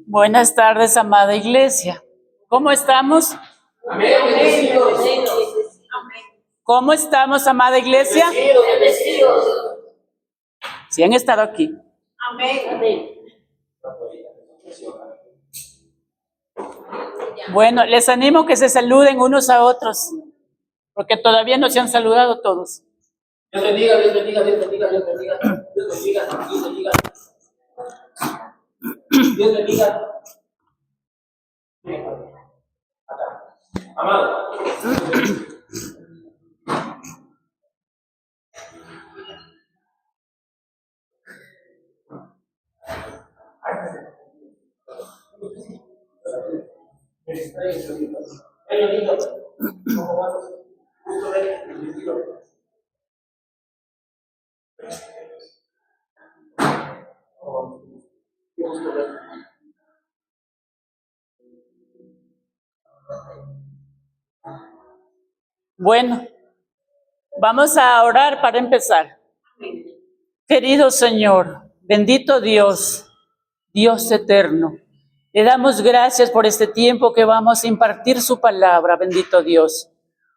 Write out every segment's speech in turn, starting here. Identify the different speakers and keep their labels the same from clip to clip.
Speaker 1: Buenas tardes, amada iglesia. ¿Cómo estamos?
Speaker 2: Amén.
Speaker 1: ¿Cómo estamos, amada iglesia?
Speaker 2: Bendecidos.
Speaker 1: Si han estado aquí.
Speaker 2: Amén.
Speaker 1: Bueno, les animo que se saluden unos a otros, porque todavía no se han saludado todos.
Speaker 2: Dios bendiga, Dios bendiga, Dios bendiga, Dios bendiga, Dios bendiga, Dios bendiga. Dios bendiga. Acá. Amado.
Speaker 1: Bueno, vamos a orar para empezar. Querido Señor, bendito Dios, Dios eterno, le damos gracias por este tiempo que vamos a impartir su palabra, bendito Dios.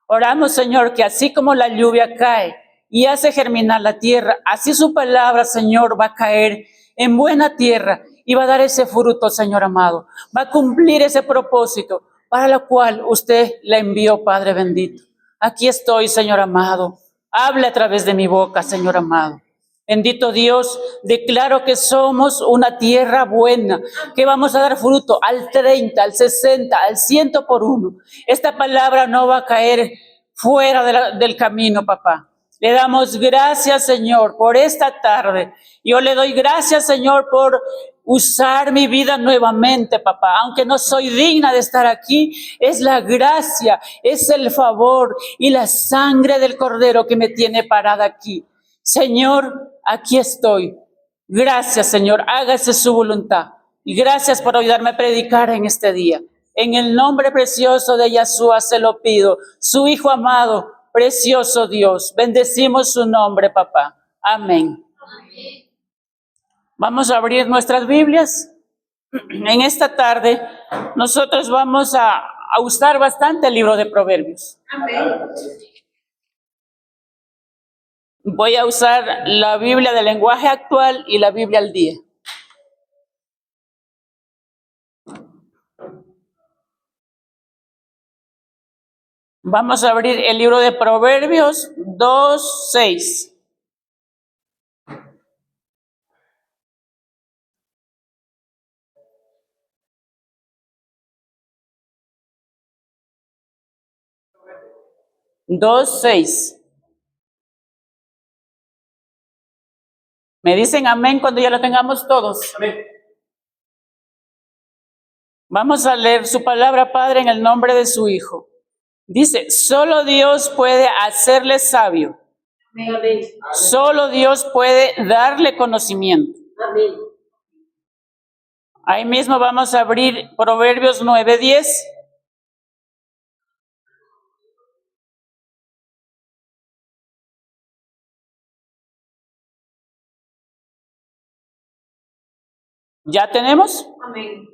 Speaker 1: Oramos, Señor, que así como la lluvia cae y hace germinar la tierra, así su palabra, Señor, va a caer en buena tierra y va a dar ese fruto, Señor amado. Va a cumplir ese propósito para lo cual usted la envió, Padre bendito. Aquí estoy, Señor amado. Hable a través de mi boca, Señor amado. Bendito Dios, declaro que somos una tierra buena, que vamos a dar fruto al 30, al 60, al 100 por uno. Esta palabra no va a caer fuera del camino, papá. Le damos gracias, Señor, por esta tarde. Yo le doy gracias, Señor, por usar mi vida nuevamente, papá. Aunque no soy digna de estar aquí, es la gracia, es el favor y la sangre del Cordero que me tiene parada aquí. Señor, aquí estoy. Gracias, Señor. Hágase su voluntad. Y gracias por ayudarme a predicar en este día. En el nombre precioso de Yeshua se lo pido. Su Hijo amado, precioso Dios. Bendecimos su nombre, papá. Amén. Amén. Vamos a abrir nuestras Biblias. En esta tarde, nosotros vamos a usar bastante el libro de Proverbios.
Speaker 2: Amén.
Speaker 1: Voy a usar la Biblia del lenguaje actual y la Biblia al día. Vamos a abrir el libro de Proverbios 2:6. Me dicen amén cuando ya lo tengamos todos.
Speaker 2: Amén.
Speaker 1: Vamos a leer su palabra, Padre, en el nombre de su Hijo. Dice, solo Dios puede hacerle sabio.
Speaker 2: Amén.
Speaker 1: Solo Dios puede darle conocimiento.
Speaker 2: Amén.
Speaker 1: Ahí mismo vamos a abrir Proverbios 9:10. ¿Ya tenemos?
Speaker 2: Amén.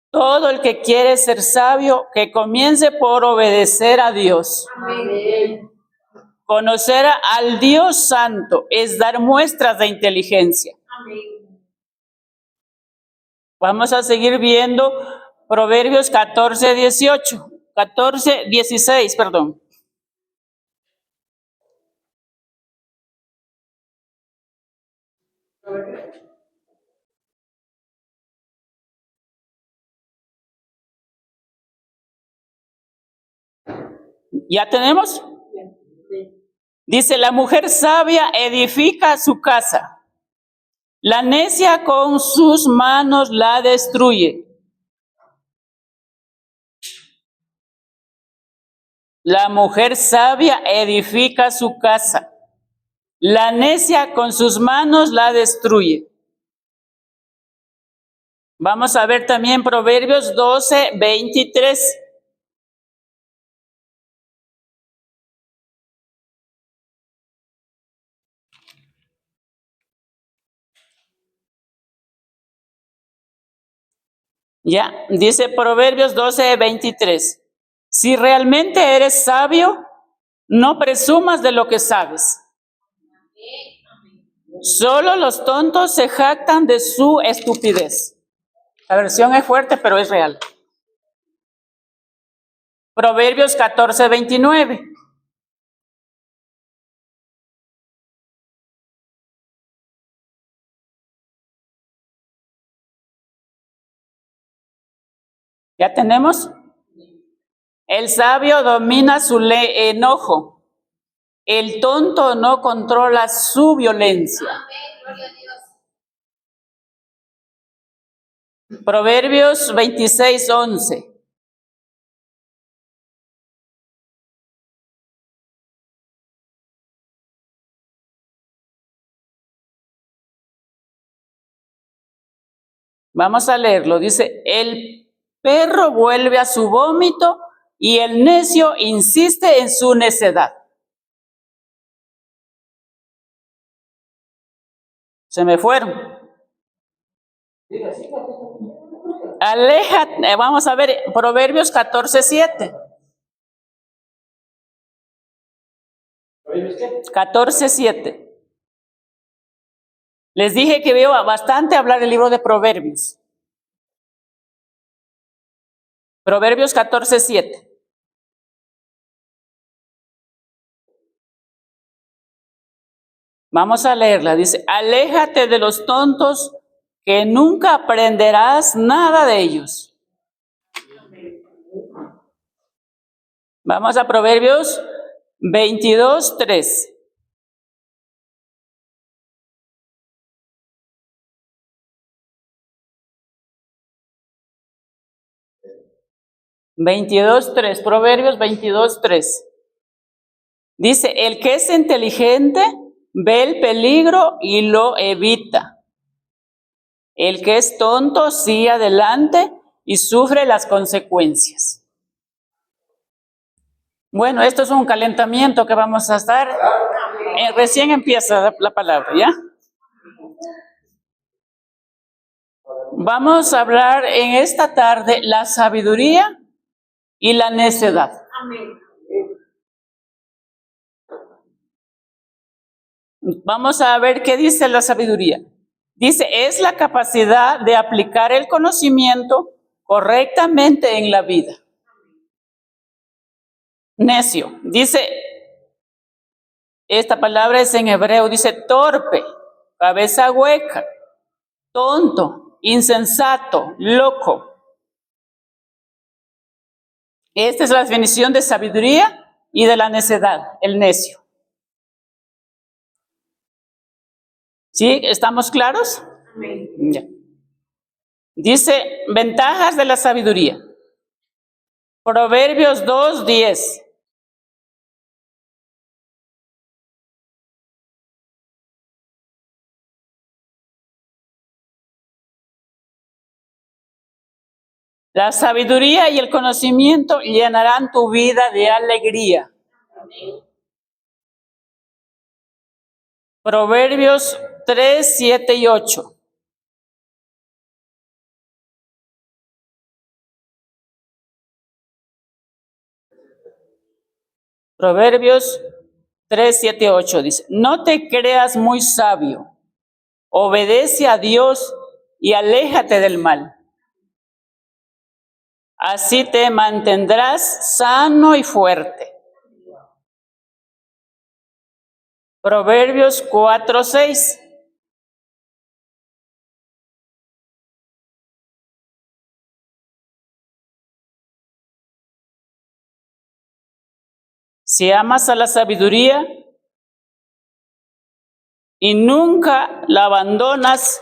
Speaker 1: Todo el que quiere ser sabio, que comience por obedecer a Dios.
Speaker 2: Amén.
Speaker 1: Conocer al Dios Santo es dar muestras de inteligencia.
Speaker 2: Amén.
Speaker 1: Vamos a seguir viendo Proverbios 16, perdón. ¿Ya tenemos? Dice, la mujer sabia edifica su casa. La necia con sus manos la destruye. La mujer sabia edifica su casa. La necia con sus manos la destruye. Vamos a ver también Proverbios 12:23. Ya, dice Proverbios 12:23. Si realmente eres sabio, no presumas de lo que sabes. Solo los tontos se jactan de su estupidez. La versión es fuerte, pero es real. Proverbios 14:29. ¿Ya tenemos? El sabio domina su enojo. El tonto no controla su violencia. Proverbios 26:11. Vamos a leerlo. Dice, el perro vuelve a su vómito y el necio insiste en su necedad. Se me fueron. Aléjate, vamos a ver, Proverbios 14:7.
Speaker 2: ¿Proverbios qué?
Speaker 1: 14:7. Les dije que veo bastante hablar el libro de Proverbios. Proverbios 14:7. Vamos a leerla. Dice, aléjate de los tontos, que nunca aprenderás nada de ellos. Vamos a Proverbios 22:3. Proverbios 22:3. Dice, el que es inteligente ve el peligro y lo evita. El que es tonto sigue adelante y sufre las consecuencias. Bueno, esto es un calentamiento que vamos a estar. Recién empieza la palabra, ¿ya? Vamos a hablar en esta tarde la sabiduría y la necedad. Vamos a ver qué dice la sabiduría. Dice, es la capacidad de aplicar el conocimiento correctamente en la vida. Necio, dice, esta palabra es en hebreo, dice torpe, cabeza hueca, tonto, insensato, loco. Esta es la definición de sabiduría y de la necedad, el necio. ¿Sí? ¿Estamos claros? Ya. Dice, ventajas de la sabiduría. Proverbios 2:10. La sabiduría y el conocimiento llenarán tu vida de alegría. Proverbios 3, 7 y 8. Proverbios 3, 7, 8 dice, no te creas muy sabio, obedece a Dios y aléjate del mal. Así te mantendrás sano y fuerte. Proverbios 4, 6. Si amas a la sabiduría y nunca la abandonas,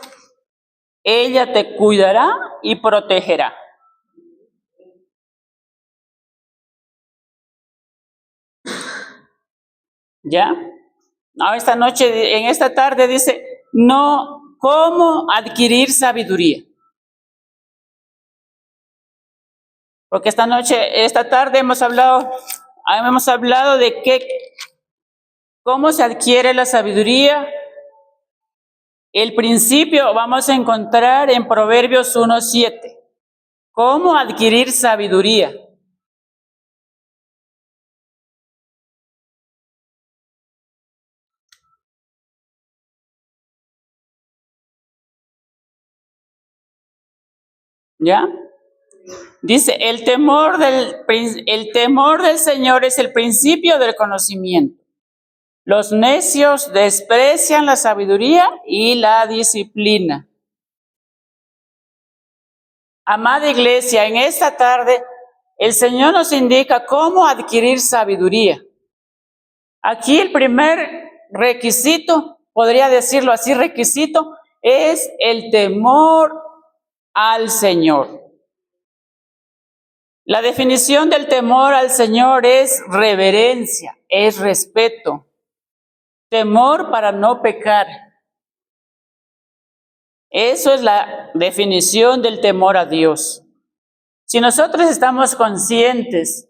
Speaker 1: ella te cuidará y protegerá. ¿Ya? Ahora esta noche, en esta tarde dice, no, ¿cómo adquirir sabiduría? Porque esta tarde hemos hablado de cómo se adquiere la sabiduría. El principio vamos a encontrar en Proverbios 1:7. ¿Cómo adquirir sabiduría? ¿Ya? Dice, el temor del Señor es el principio del conocimiento. Los necios desprecian la sabiduría y la disciplina. Amada iglesia, en esta tarde el Señor nos indica cómo adquirir sabiduría. Aquí el primer requisito, podría decirlo así, requisito, es el temor al Señor. La definición del temor al Señor es reverencia, es respeto, temor para no pecar. Eso es la definición del temor a Dios. Si nosotros estamos conscientes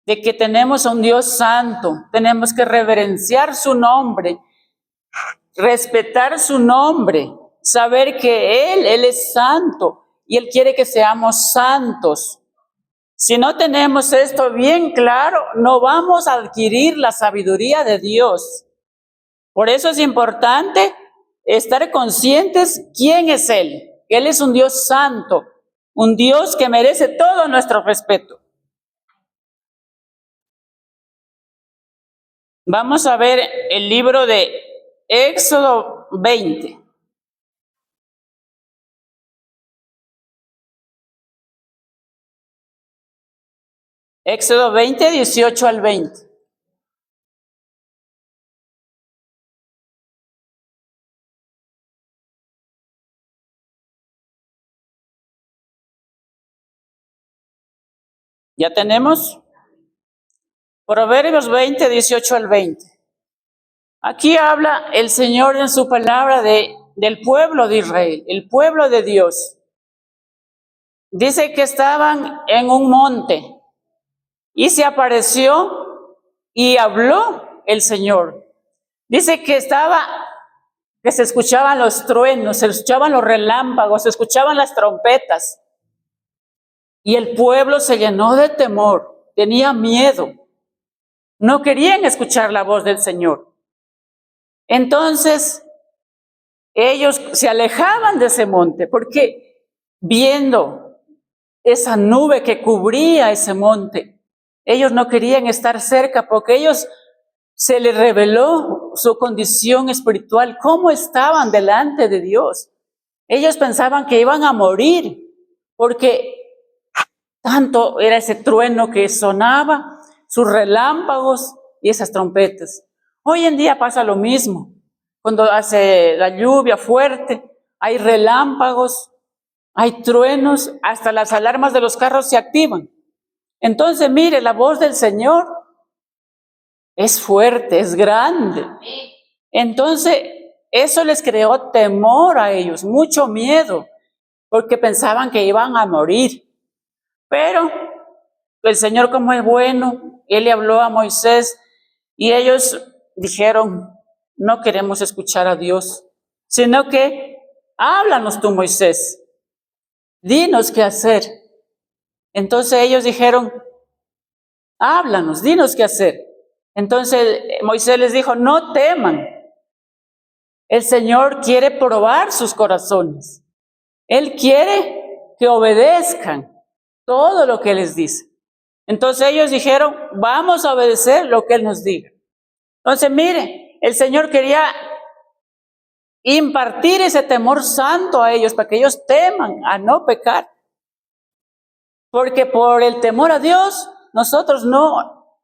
Speaker 1: de que tenemos a un Dios santo, tenemos que reverenciar su nombre, respetar su nombre, saber que Él es santo y Él quiere que seamos santos. Si no tenemos esto bien claro, no vamos a adquirir la sabiduría de Dios. Por eso es importante estar conscientes quién es Él. Él es un Dios santo, un Dios que merece todo nuestro respeto. Vamos a ver el libro de Éxodo 20. Éxodo 20, 18 al 20. ¿Ya tenemos? Proverbios 20, 18 al 20. Aquí habla el Señor en su palabra del pueblo de Israel, el pueblo de Dios. Dice que estaban en un monte y se apareció y habló el Señor. Dice que se escuchaban los truenos, se escuchaban los relámpagos, se escuchaban las trompetas. Y el pueblo se llenó de temor, tenía miedo. No querían escuchar la voz del Señor. Entonces, ellos se alejaban de ese monte, porque viendo esa nube que cubría ese monte, ellos no querían estar cerca, porque ellos se les reveló su condición espiritual, cómo estaban delante de Dios. Ellos pensaban que iban a morir, porque tanto era ese trueno que sonaba, sus relámpagos y esas trompetas. Hoy en día pasa lo mismo. Cuando hace la lluvia fuerte, hay relámpagos, hay truenos, hasta las alarmas de los carros se activan. Entonces, mire, la voz del Señor es fuerte, es grande. Entonces, eso les creó temor a ellos, mucho miedo, porque pensaban que iban a morir. Pero el Señor, como es bueno, Él le habló a Moisés y ellos dijeron, no queremos escuchar a Dios, sino que háblanos tú, Moisés, dinos qué hacer. Entonces ellos dijeron, háblanos, dinos qué hacer. Entonces Moisés les dijo, no teman, el Señor quiere probar sus corazones. Él quiere que obedezcan todo lo que Él les dice. Entonces ellos dijeron, vamos a obedecer lo que Él nos diga. Entonces mire, el Señor quería impartir ese temor santo a ellos, para que ellos teman a no pecar. Porque por el temor a Dios, nosotros no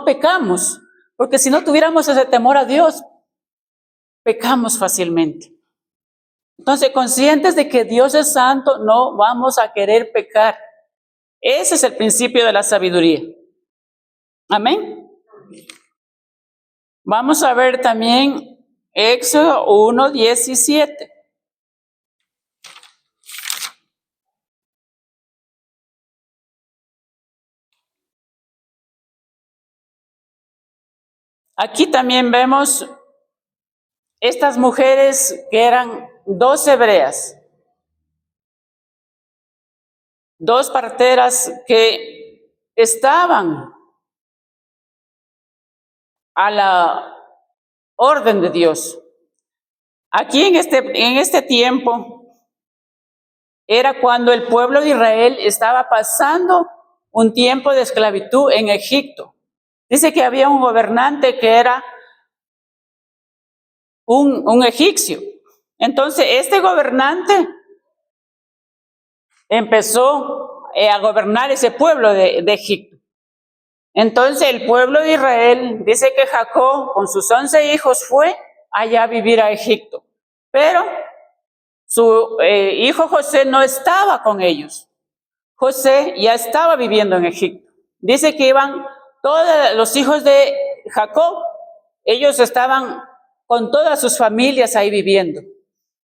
Speaker 1: pecamos. Porque si no tuviéramos ese temor a Dios, pecamos fácilmente. Entonces, conscientes de que Dios es santo, no vamos a querer pecar. Ese es el principio de la sabiduría. Amén. Vamos a ver también Éxodo 1, 17. Aquí también vemos estas mujeres que eran 2 hebreas. 2 parteras que estaban a la orden de Dios. Aquí en este tiempo era cuando el pueblo de Israel estaba pasando un tiempo de esclavitud en Egipto. Dice que había un gobernante que era un egipcio. Entonces, este gobernante empezó a gobernar ese pueblo de Egipto. Entonces, el pueblo de Israel, dice que Jacob con sus 11 hijos fue allá a vivir a Egipto. Pero su hijo José no estaba con ellos. José ya estaba viviendo en Egipto. Dice que iban todos los hijos de Jacob, ellos estaban con todas sus familias ahí viviendo.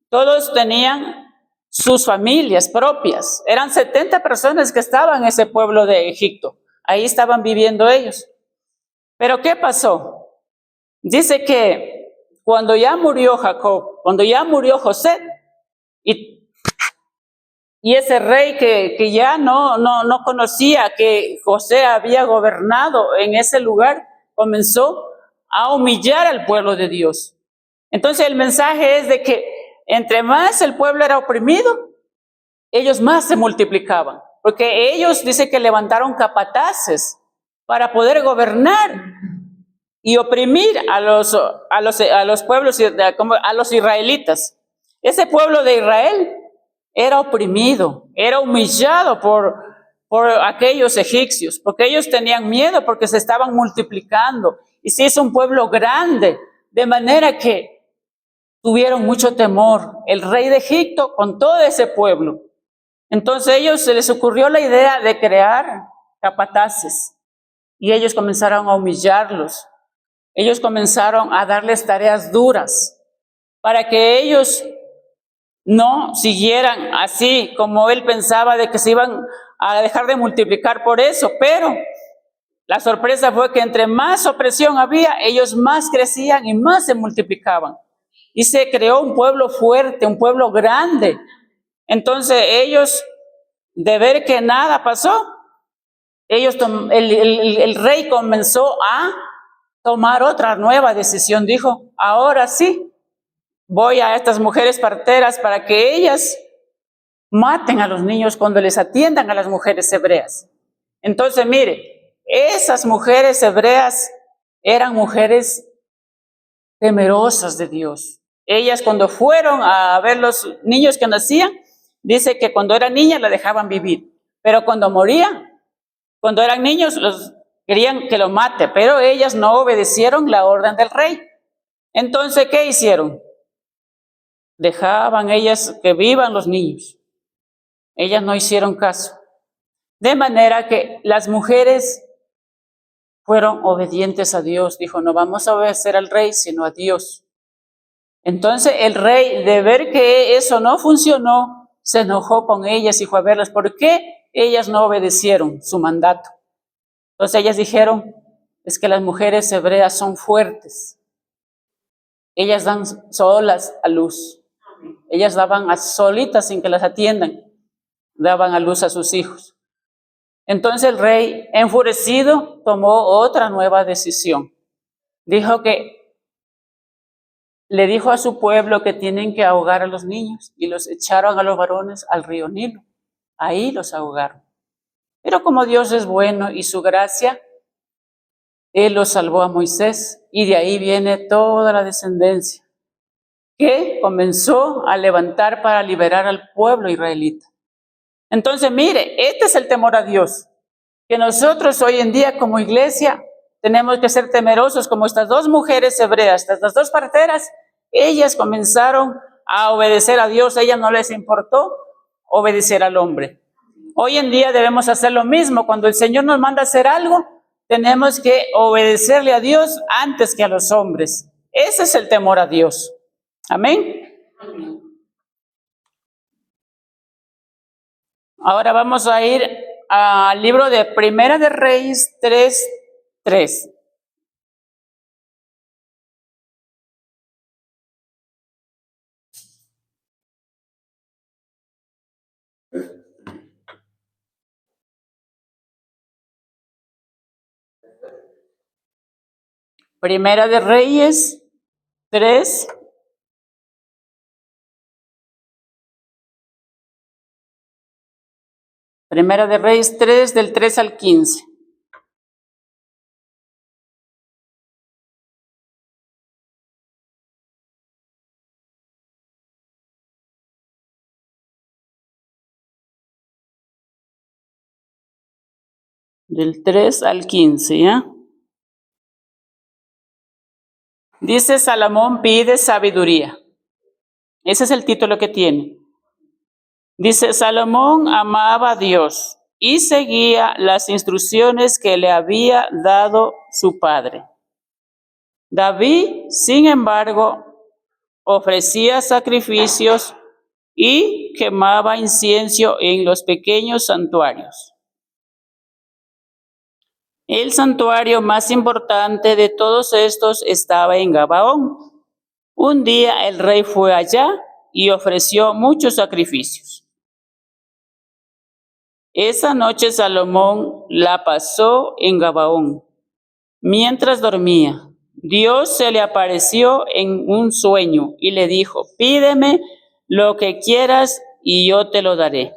Speaker 1: Todos tenían sus familias propias. Eran 70 personas que estaban en ese pueblo de Egipto. Ahí estaban viviendo ellos. Pero ¿qué pasó? Dice que cuando ya murió Jacob, cuando ya murió José, y ese rey que ya no conocía que José había gobernado en ese lugar, comenzó a humillar al pueblo de Dios. Entonces el mensaje es de que entre más el pueblo era oprimido, ellos más se multiplicaban, porque ellos dice que levantaron capataces para poder gobernar y oprimir a los pueblos, a los israelitas. Ese pueblo de Israel era oprimido, era humillado por aquellos egipcios, porque ellos tenían miedo, porque se estaban multiplicando, y se hizo un pueblo grande, de manera que tuvieron mucho temor, el rey de Egipto con todo ese pueblo. Entonces ellos se les ocurrió la idea de crear capataces, y ellos comenzaron a humillarlos, ellos comenzaron a darles tareas duras, para que ellos no siguieran así como él pensaba de que se iban a dejar de multiplicar por eso, pero la sorpresa fue que entre más opresión había, ellos más crecían y más se multiplicaban. Y se creó un pueblo fuerte, un pueblo grande. Entonces ellos, de ver que nada pasó, el rey comenzó a tomar otra nueva decisión. Dijo, ahora sí, voy a estas mujeres parteras para que ellas maten a los niños cuando les atiendan a las mujeres hebreas. Entonces, mire, esas mujeres hebreas eran mujeres temerosas de Dios. Ellas cuando fueron a ver los niños que nacían, dice que cuando eran niñas la dejaban vivir, pero cuando morían, cuando eran niños, los querían que lo mate, pero ellas no obedecieron la orden del rey. Entonces, ¿qué hicieron? Dejaban ellas que vivan los niños. Ellas no hicieron caso. De manera que las mujeres fueron obedientes a Dios. Dijo, no vamos a obedecer al rey, sino a Dios. Entonces el rey, de ver que eso no funcionó, se enojó con ellas y fue a verlas. ¿Por qué ellas no obedecieron su mandato? Entonces ellas dijeron, es que las mujeres hebreas son fuertes. Ellas dan solas a luz. Ellas daban a solitas sin que las atiendan. Daban a luz a sus hijos. Entonces el rey, enfurecido, tomó otra nueva decisión. Le dijo a su pueblo que tienen que ahogar a los niños y los echaron a los varones al río Nilo. Ahí los ahogaron. Pero como Dios es bueno y su gracia, Él los salvó a Moisés, y de ahí viene toda la descendencia que comenzó a levantar para liberar al pueblo israelita. Entonces, mire, este es el temor a Dios, que nosotros hoy en día como iglesia tenemos que ser temerosos como estas 2 mujeres hebreas, estas 2 parteras. Ellas comenzaron a obedecer a Dios, a ellas no les importó obedecer al hombre. Hoy en día debemos hacer lo mismo. Cuando el Señor nos manda a hacer algo, tenemos que obedecerle a Dios antes que a los hombres. Ese es el temor a Dios. Amén. Ahora vamos a ir al libro de Primera de Reyes 3:3. Primera de Reyes 3. Primera de Reyes 3, del 3 al 15. Del 3 al 15, ¿ya? Dice: Salomón pide sabiduría. Ese es el título que tiene. Dice: Salomón amaba a Dios y seguía las instrucciones que le había dado su padre. David, sin embargo, ofrecía sacrificios y quemaba incienso en los pequeños santuarios. El santuario más importante de todos estos estaba en Gabaón. Un día el rey fue allá y ofreció muchos sacrificios. Esa noche Salomón la pasó en Gabaón. Mientras dormía, Dios se le apareció en un sueño y le dijo: pídeme lo que quieras y yo te lo daré.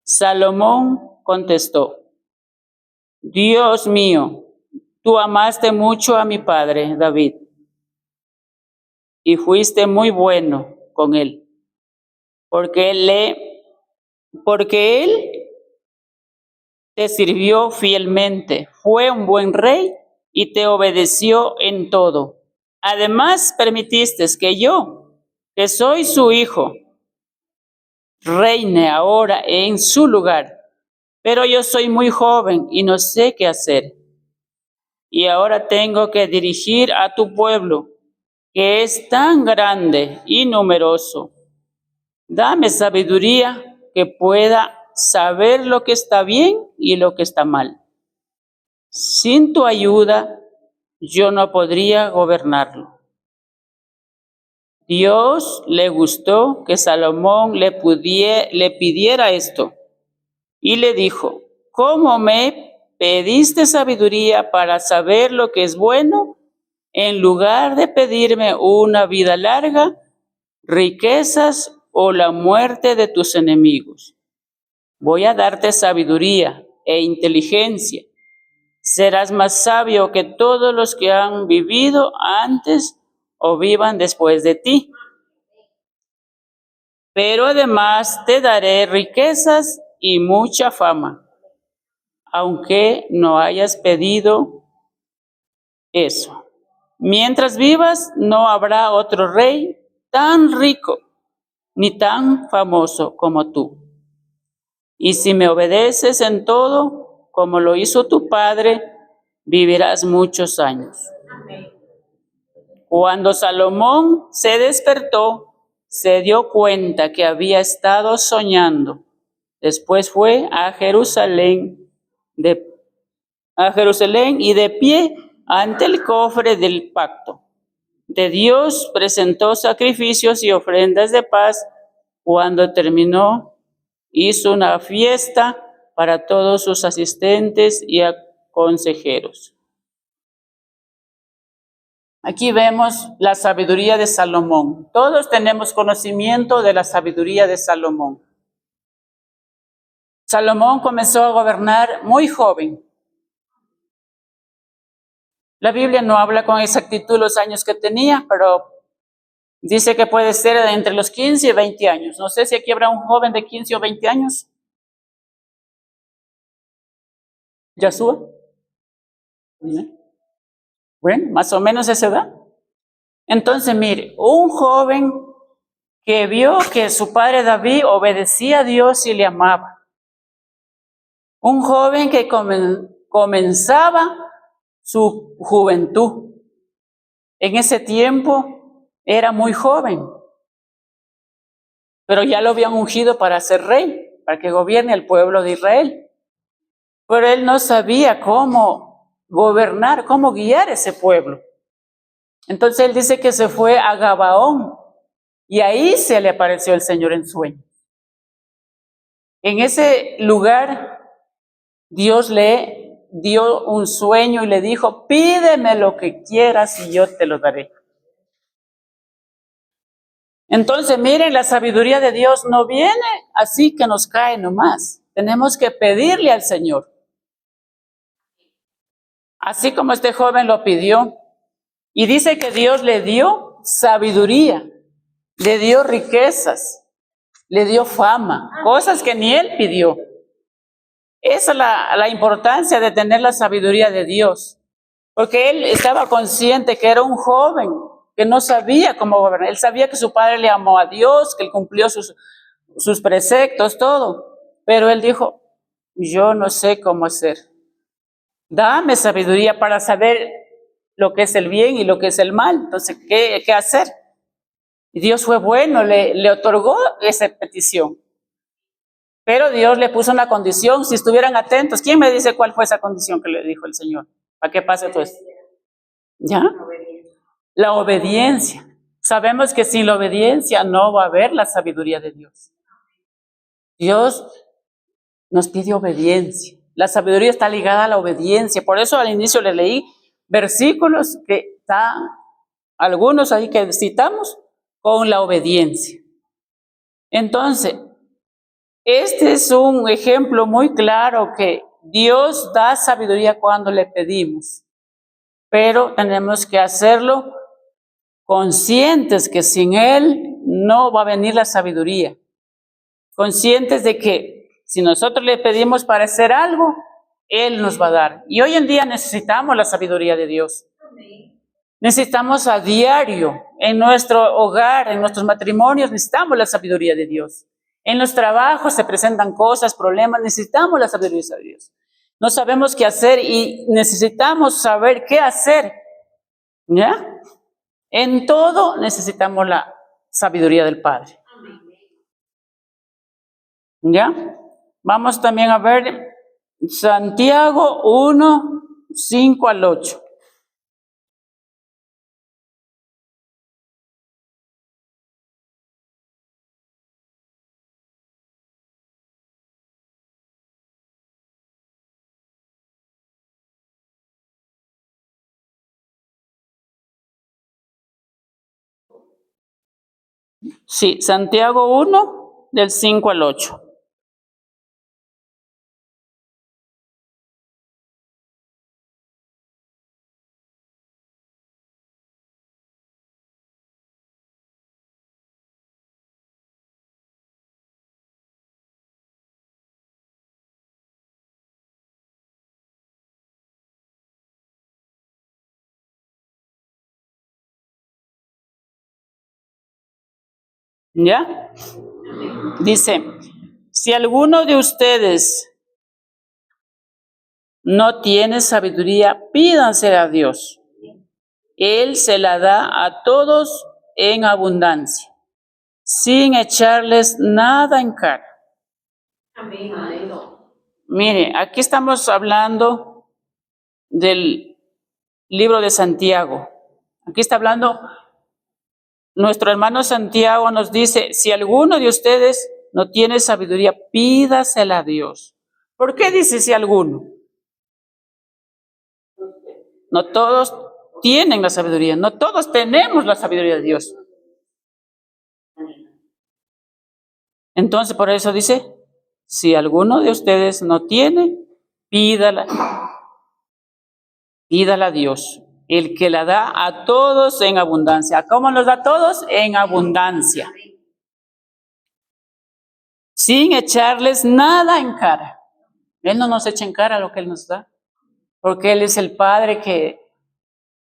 Speaker 1: Salomón contestó: Dios mío, tú amaste mucho a mi padre David y fuiste muy bueno con él, porque él te sirvió fielmente, fue un buen rey y te obedeció en todo. Además, permitiste que yo, que soy su hijo, reine ahora en su lugar. Pero yo soy muy joven y no sé qué hacer. Y ahora tengo que dirigir a tu pueblo, que es tan grande y numeroso. Dame sabiduría que pueda saber lo que está bien y lo que está mal. Sin tu ayuda, yo no podría gobernarlo. Dios le gustó que Salomón le pidiera esto y le dijo: ¿cómo me pediste sabiduría para saber lo que es bueno, en lugar de pedirme una vida larga, riquezas o la muerte de tus enemigos? Voy a darte sabiduría e inteligencia. Serás más sabio que todos los que han vivido antes o vivan después de ti. Pero además te daré riquezas y mucha fama, aunque no hayas pedido eso. Mientras vivas, no habrá otro rey tan rico ni tan famoso como tú. Y si me obedeces en todo, como lo hizo tu padre, vivirás muchos años. Cuando Salomón se despertó, se dio cuenta que había estado soñando. Después fue a Jerusalén y de pie ante el cofre del pacto de Dios presentó sacrificios y ofrendas de paz. Cuando terminó, hizo una fiesta para todos sus asistentes y consejeros. Aquí vemos la sabiduría de Salomón. Todos tenemos conocimiento de la sabiduría de Salomón. Salomón comenzó a gobernar muy joven. La Biblia no habla con exactitud los años que tenía, pero dice que puede ser entre los 15 y 20 años. No sé si aquí habrá un joven de 15 o 20 años. ¿Yasúa? Bueno, más o menos esa edad. Entonces, mire, un joven que vio que su padre David obedecía a Dios y le amaba. Un joven que comenzaba su juventud. En ese tiempo era muy joven, pero ya lo habían ungido para ser rey, para que gobierne el pueblo de Israel. Pero él no sabía cómo gobernar, cómo guiar ese pueblo. Entonces él dice que se fue a Gabaón y ahí se le apareció el Señor en sueño. En ese lugar Dios le dio un sueño y le dijo, pídeme lo que quieras y yo te lo daré. Entonces, miren, la sabiduría de Dios no viene así que nos cae nomás. Tenemos que pedirle al Señor. Así como este joven lo pidió. Y dice que Dios le dio sabiduría, le dio riquezas, le dio fama, cosas que ni él pidió. Esa es la importancia de tener la sabiduría de Dios. Porque él estaba consciente que era un joven, que no sabía cómo gobernar. Él sabía que su padre le amó a Dios, que él cumplió sus preceptos, todo. Pero él dijo, yo no sé cómo hacer. Dame sabiduría para saber lo que es el bien y lo que es el mal. Entonces, ¿qué hacer? Y Dios fue bueno, le otorgó esa petición. Pero Dios le puso una condición, si estuvieran atentos. ¿Quién me dice cuál fue esa condición que le dijo el Señor? ¿Para qué pase todo esto? ¿Ya? La obediencia. Sabemos que sin la obediencia no va a haber la sabiduría de Dios. Dios nos pide obediencia. La sabiduría está ligada a la obediencia. Por eso al inicio le leí versículos que están, algunos ahí que citamos, con la obediencia. Entonces, este es un ejemplo muy claro que Dios da sabiduría cuando le pedimos, pero tenemos que hacerlo conscientes que sin Él no va a venir la sabiduría, conscientes de que si nosotros le pedimos para hacer algo, Él nos va a dar. Y hoy en día necesitamos la sabiduría de Dios. Necesitamos a diario, en nuestro hogar, en nuestros matrimonios, necesitamos la sabiduría de Dios. En los trabajos se presentan cosas, problemas, necesitamos la sabiduría de Dios. No sabemos qué hacer y necesitamos saber qué hacer. ¿Ya? En todo necesitamos la sabiduría del Padre. ¿Ya? Vamos también a ver Santiago 1, 5 al 8. Sí, Santiago 1, del 5 al 8. ¿Ya? Dice, si alguno de ustedes no tiene sabiduría, pídanse a Dios. Él se la da a todos en abundancia, sin echarles nada en cara.
Speaker 2: Amén.
Speaker 1: Mire, aquí estamos hablando del libro de Santiago. Aquí está hablando, nuestro hermano Santiago nos dice, si alguno de ustedes no tiene sabiduría, pídasela a Dios. ¿Por qué dice si alguno? No todos tienen la sabiduría, no todos tenemos la sabiduría de Dios. Entonces, por eso dice, si alguno de ustedes no tiene, pídala a Dios, el que la da a todos en abundancia. ¿Cómo nos da a todos? En abundancia. Sin echarles nada en cara. Él no nos echa en cara lo que Él nos da, porque Él es el Padre que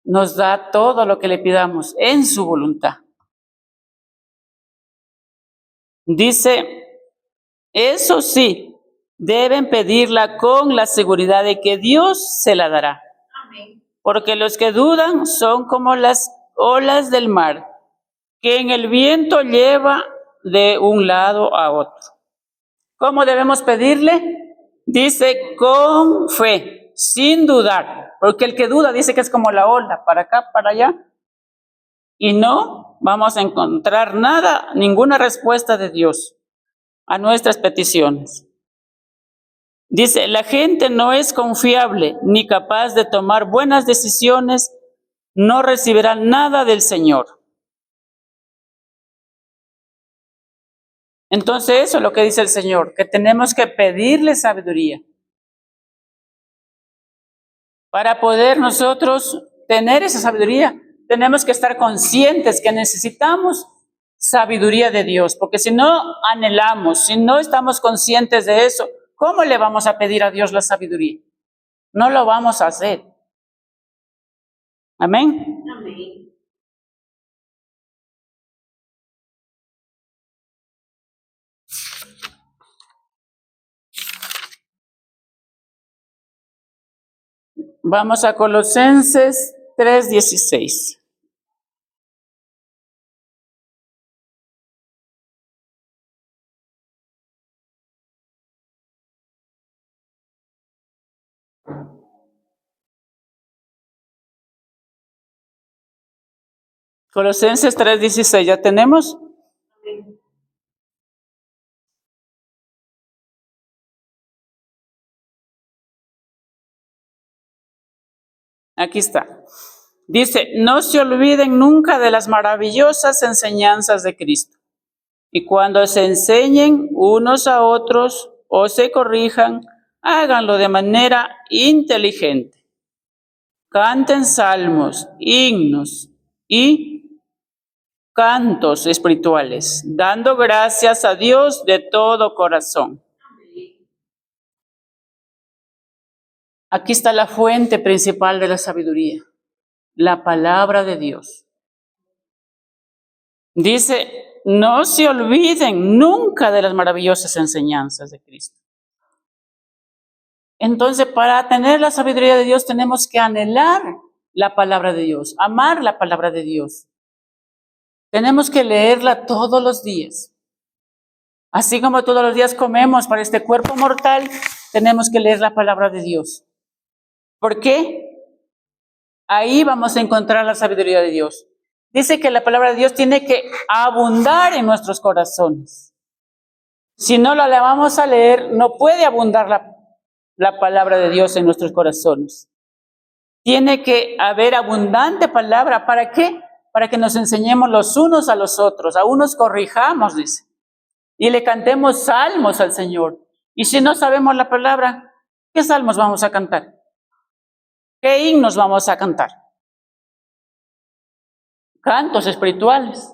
Speaker 1: nos da todo lo que le pidamos en su voluntad. Dice, eso sí, deben pedirla con la seguridad de que Dios se la dará. Amén. Porque los que dudan son como las olas del mar, que en el viento lleva de un lado a otro. ¿Cómo debemos pedirle? Dice, con fe, sin dudar. Porque el que duda dice que es como la ola, para acá, para allá. Y no vamos a encontrar nada, ninguna respuesta de Dios a nuestras peticiones. Dice, la gente no es confiable ni capaz de tomar buenas decisiones, no recibirá nada del Señor. Entonces eso es lo que dice el Señor, que tenemos que pedirle sabiduría para poder nosotros tener esa sabiduría. Tenemos que estar conscientes que necesitamos sabiduría de Dios, porque si no anhelamos, si no estamos conscientes de eso, ¿cómo le vamos a pedir a Dios la sabiduría? No lo vamos a hacer. Amén.
Speaker 3: Amén.
Speaker 1: Vamos a Colosenses 3:16. Colosenses 3:16, ¿ya tenemos?
Speaker 3: Amén.
Speaker 1: Aquí está. Dice, no se olviden nunca de las maravillosas enseñanzas de Cristo. Y cuando se enseñen unos a otros o se corrijan, háganlo de manera inteligente. Canten salmos, himnos y cantos espirituales, dando gracias a Dios de todo corazón. Aquí está la fuente principal de la sabiduría, la palabra de Dios. Dice, no se olviden nunca de las maravillosas enseñanzas de Cristo. Entonces, para tener la sabiduría de Dios tenemos que anhelar la palabra de Dios, amar la palabra de Dios. Tenemos que leerla todos los días. Así como todos los días comemos para este cuerpo mortal, tenemos que leer la palabra de Dios. ¿Por qué? Ahí vamos a encontrar la sabiduría de Dios. Dice que la palabra de Dios tiene que abundar en nuestros corazones. Si no la vamos a leer, no puede abundar la palabra de Dios en nuestros corazones. Tiene que haber abundante palabra. ¿Para qué? Para que nos enseñemos los unos a los otros, a unos corrijamos, dice. Y le cantemos salmos al Señor. Y si no sabemos la palabra, ¿qué salmos vamos a cantar? ¿Qué himnos vamos a cantar? Cantos espirituales.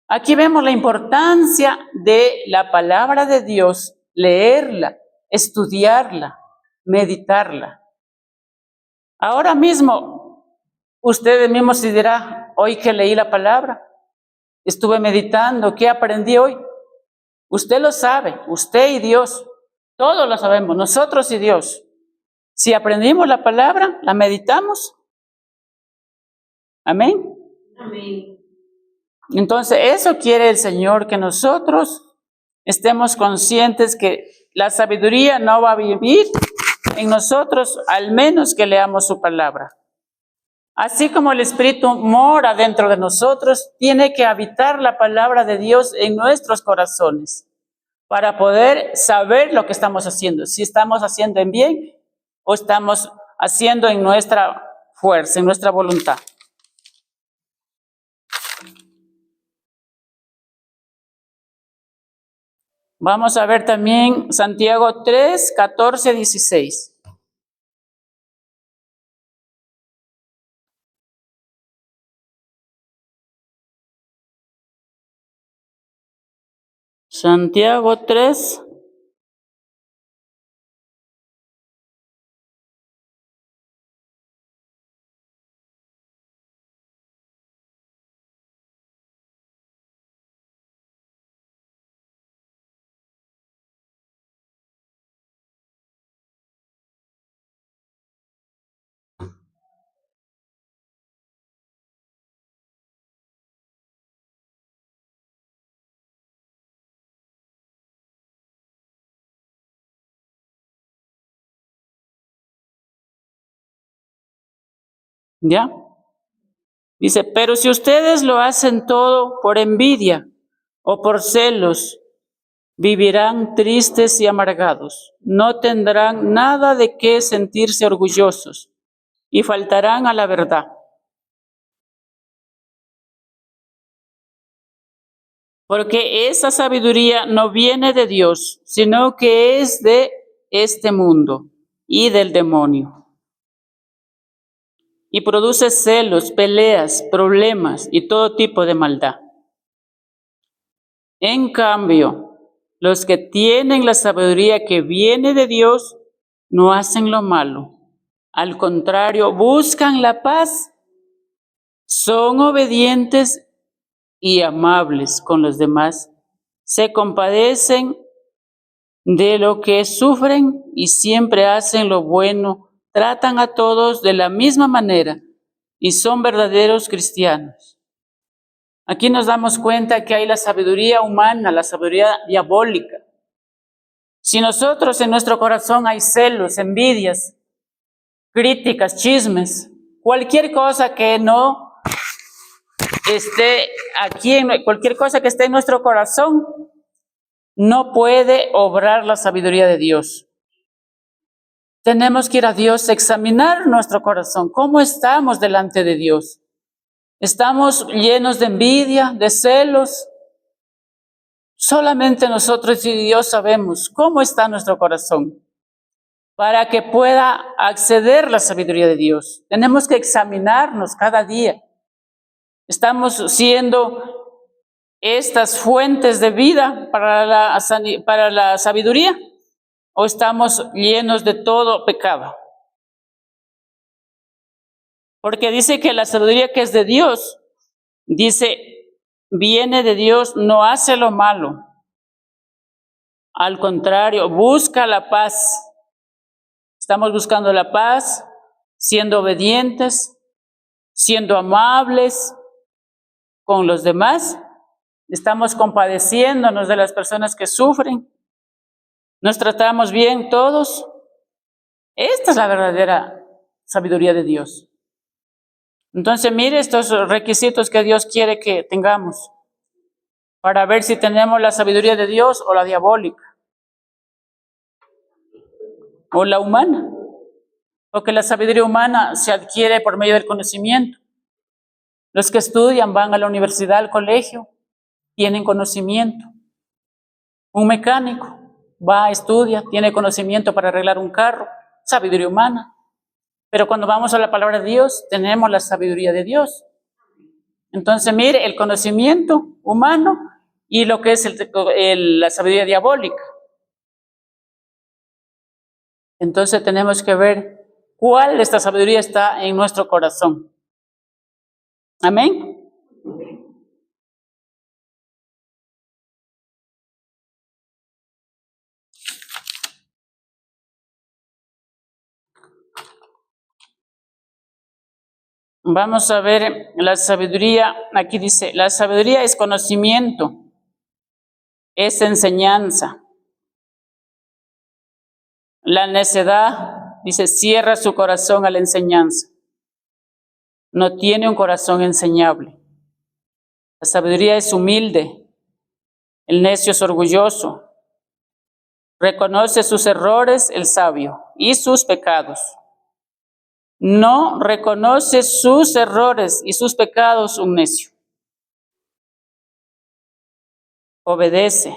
Speaker 1: Aquí vemos la importancia de la palabra de Dios, leerla, estudiarla, meditarla. Ahora mismo, ustedes mismos se dirán, hoy que leí la palabra, estuve meditando, ¿qué aprendí hoy? Usted lo sabe, usted y Dios, todos lo sabemos, nosotros y Dios. Si aprendimos la palabra, la meditamos. Amén.
Speaker 3: Amén.
Speaker 1: Entonces, eso quiere el Señor, que nosotros estemos conscientes que la sabiduría no va a vivir en nosotros, al menos que leamos su palabra. Así como el Espíritu mora dentro de nosotros, tiene que habitar la palabra de Dios en nuestros corazones para poder saber lo que estamos haciendo, si estamos haciendo en bien o estamos haciendo en nuestra fuerza, en nuestra voluntad. Vamos a ver también Santiago 3, 14, 16. Santiago 3. ¿Ya? Dice, pero si ustedes lo hacen todo por envidia o por celos Vivirán tristes y amargados, no tendrán nada de qué sentirse orgullosos y faltarán a la verdad. Porque esa sabiduría no viene de Dios, sino que es de este mundo y del demonio. Y produce celos, peleas, problemas y todo tipo de maldad. En cambio, los que tienen la sabiduría que viene de Dios no hacen lo malo. Al contrario, buscan la paz, son obedientes y amables con los demás, se compadecen de lo que sufren y siempre hacen lo bueno, tratan a todos de la misma manera y son verdaderos cristianos. Aquí nos damos cuenta que hay la sabiduría humana, la sabiduría diabólica. Si nosotros en nuestro corazón hay celos, envidias, críticas, chismes, cualquier cosa que no esté aquí, cualquier cosa que esté en nuestro corazón, no puede obrar la sabiduría de Dios. Tenemos que ir a Dios, examinar nuestro corazón. ¿Cómo estamos delante de Dios? ¿Estamos llenos de envidia, de celos? Solamente nosotros y Dios sabemos cómo está nuestro corazón para que pueda acceder la sabiduría de Dios. Tenemos que examinarnos cada día. ¿Estamos siendo estas fuentes de vida para la sabiduría o estamos llenos de todo pecado? Porque dice que la sabiduría que es de Dios, dice, viene de Dios, no hace lo malo. Al contrario, busca la paz. Estamos buscando la paz, siendo obedientes, siendo amables con los demás. Estamos compadeciéndonos de las personas que sufren. Nos tratamos bien todos. Esta es la verdadera sabiduría de Dios. Entonces, mire estos requisitos que Dios quiere que tengamos para ver si tenemos la sabiduría de Dios o la diabólica o la humana. Porque la sabiduría humana se adquiere por medio del conocimiento. Los que estudian, van a la universidad, al colegio, tienen conocimiento. Un mecánico va, estudia, tiene conocimiento para arreglar un carro, sabiduría humana. Pero cuando vamos a la palabra de Dios, tenemos la sabiduría de Dios. Entonces, mire, el conocimiento humano y lo que es la sabiduría diabólica. Entonces tenemos que ver cuál de esta sabiduría está en nuestro corazón. Amén. Vamos a ver la sabiduría. Aquí dice, la sabiduría es conocimiento, es enseñanza. La necedad, dice, cierra su corazón a la enseñanza. No tiene un corazón enseñable. La sabiduría es humilde. El necio es orgulloso. Reconoce sus errores el sabio y sus pecados. No reconoce sus errores y sus pecados un necio. Obedece.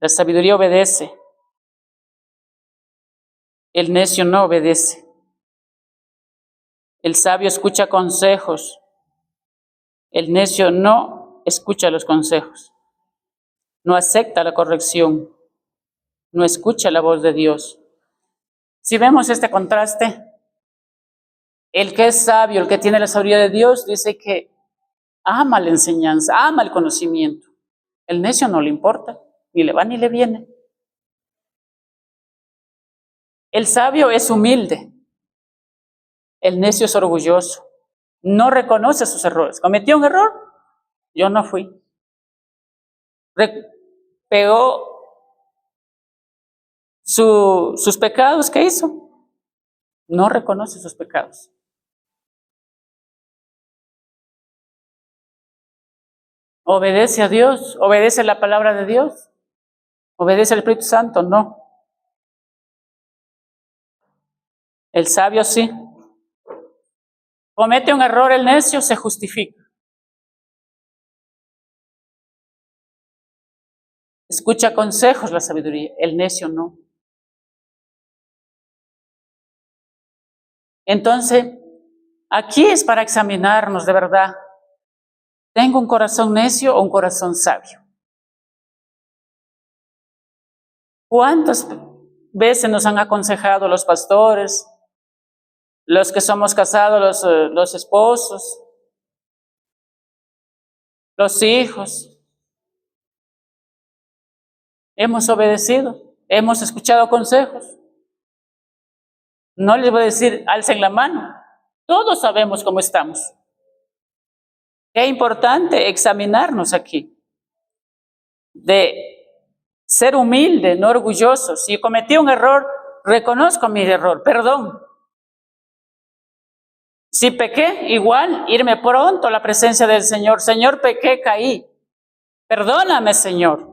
Speaker 1: La sabiduría obedece. El necio no obedece. El sabio escucha consejos. El necio no escucha los consejos. No acepta la corrección. No escucha la voz de Dios. Si vemos este contraste, el que es sabio, el que tiene la sabiduría de Dios, dice que ama la enseñanza, ama el conocimiento. El necio no le importa, ni le va ni le viene. El sabio es humilde. El necio es orgulloso. No reconoce sus errores. ¿Cometió un error? Yo no fui. Pegó sus pecados, ¿qué hizo? No reconoce sus pecados. Obedece a Dios, obedece la palabra de Dios. ¿Obedece al Espíritu Santo? No. El sabio sí. Comete un error el necio, se justifica. Escucha consejos la sabiduría, el necio no. Entonces, aquí es para examinarnos de verdad. ¿Tengo un corazón necio o un corazón sabio? ¿Cuántas veces nos han aconsejado los pastores, los que somos casados, los esposos, los hijos? Hemos obedecido, hemos escuchado consejos. No les voy a decir, alcen la mano. Todos sabemos cómo estamos. Qué importante examinarnos aquí. De ser humilde, no orgulloso. Si cometí un error, reconozco mi error, perdón. Si pequé, igual, irme pronto a la presencia del Señor. Señor, pequé, caí. Perdóname, Señor.